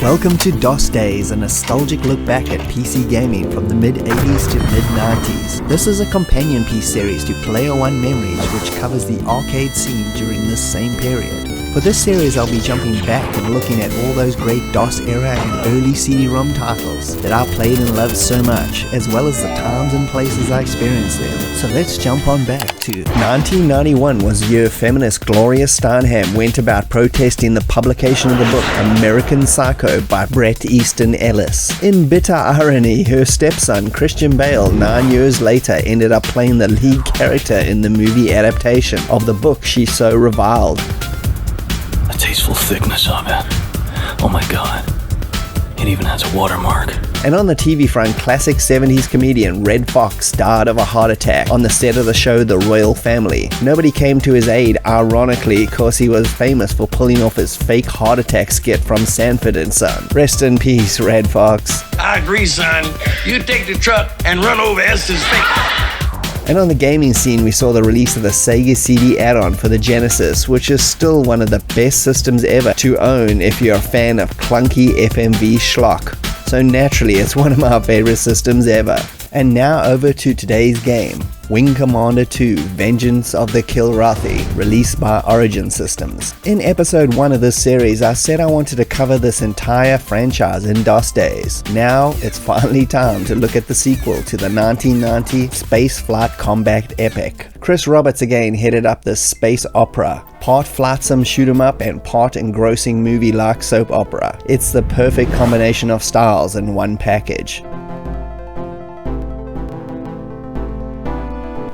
Welcome to DOS Days, a nostalgic look back at PC gaming from the mid-80s to mid-90s. This is a companion piece series to Player One Memories, which covers the arcade scene during this same period. For this series, I'll be jumping back and looking at all those great DOS era and early CD-ROM titles that I played and loved so much, as well as the times and places I experienced them. So let's jump on back to 1991 was the year feminist Gloria Steinem went about protesting the publication of the book American Psycho by Bret Easton Ellis. In bitter irony, her stepson Christian Bale 9 years later ended up playing the lead character in the movie adaptation of the book she so reviled. The tasteful thickness of it. Oh my god. It even has a watermark. And on the TV front, classic 70s comedian Red Fox died of a heart attack on the set of the show The Royal Family. Nobody came to his aid, ironically, because he was famous for pulling off his fake heart attack skit from Sanford & Son. Rest in peace, Red Fox. I agree, son. You take the truck and run over Esther's face. And on the gaming scene, we saw the release of the Sega CD add-on for the Genesis, which is still one of the best systems ever to own if you're a fan of clunky FMV schlock. So naturally, it's one of my favorite systems ever. And now over to today's game, Wing Commander 2 Vengeance of the Kilrathi, released by Origin Systems. In episode 1 of this series, I said I wanted to cover this entire franchise in DOS days. Now, it's finally time to look at the sequel to the 1990 Space Flight Combat epic. Chris Roberts again headed up this space opera, part flight sim shoot 'em up and part engrossing movie-like soap opera. It's the perfect combination of styles in one package.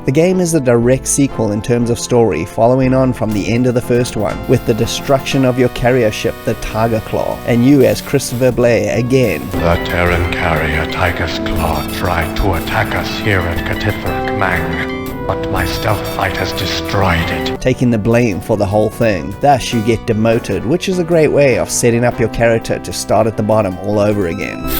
The game is a direct sequel in terms of story, following on from the end of the first one, with the destruction of your carrier ship, the Tiger Claw, and you as Christopher Blair again. The Terran carrier Tiger's Claw tried to attack us here at Katifrik Mang, but my stealth fight has destroyed it. Taking the blame for the whole thing. Thus you get demoted, which is a great way of setting up your character to start at the bottom all over again.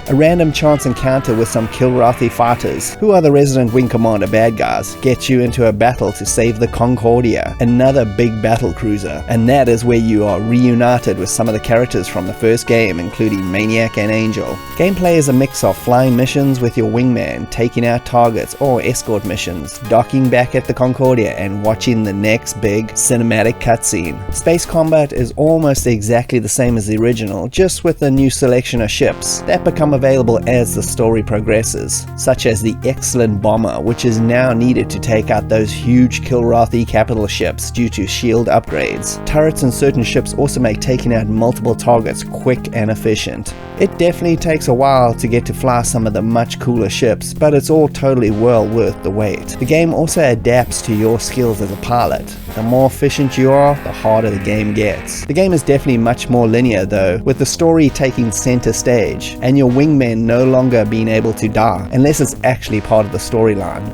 A random chance encounter with some Kilrathi fighters, who are the resident Wing Commander bad guys, gets you into a battle to save the Concordia, another big battle cruiser, and that is where you are reunited with some of the characters from the first game, including Maniac and Angel. Gameplay is a mix of flying missions with your wingman, taking out targets, or escort missions, docking back at the Concordia and watching the next big cinematic cutscene. Space combat is almost exactly the same as the original, just with a new selection of ships that become available as the story progresses, such as the excellent bomber, which is now needed to take out those huge Kilrathi capital ships due to shield upgrades. Turrets in certain ships also make taking out multiple targets quick and efficient. It definitely takes a while to get to fly some of the much cooler ships, but it's all totally well worth the wait. The game also adapts to your skills as a pilot. The more efficient you are, the harder the game gets. The game is definitely much more linear though, with the story taking center stage, and your wingman no longer being able to die, unless it's actually part of the storyline.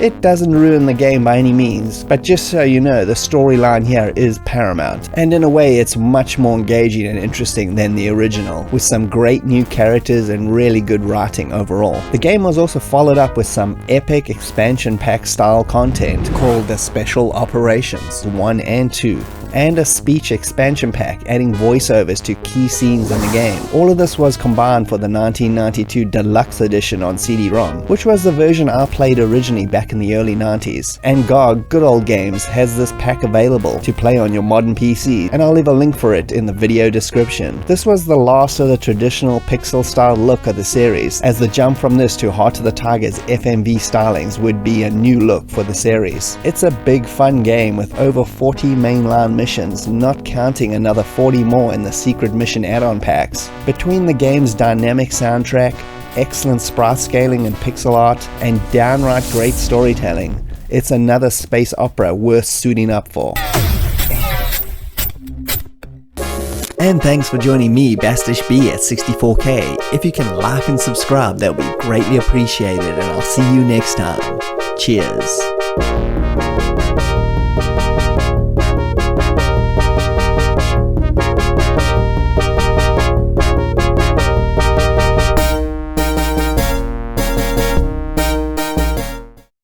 It doesn't ruin the game by any means, but just so you know, the storyline here is paramount, and in a way it's much more engaging and interesting than the original, with some great new characters and really good writing overall. The game was also followed up with some epic expansion pack style content called the Special Operations 1 and 2, and a speech expansion pack adding voiceovers to key scenes in the game. All of this was combined for the 1992 Deluxe Edition on CD-ROM, which was the version I played originally back in the early 90s. And GOG, Good Old Games, has this pack available to play on your modern PC, and I'll leave a link for it in the video description. This was the last of the traditional pixel style look of the series, as the jump from this to Heart of the Tiger's FMV stylings would be a new look for the series. It's a big fun game with over 40 mainline missions, not counting another 40 more in the secret mission add-on packs. Between the game's dynamic soundtrack, excellent sprite scaling and pixel art, and downright great storytelling, it's another space opera worth suiting up for. And thanks for joining me, Bastich B, at 64K. If you can like and subscribe, that would be greatly appreciated, and I'll see you next time. Cheers.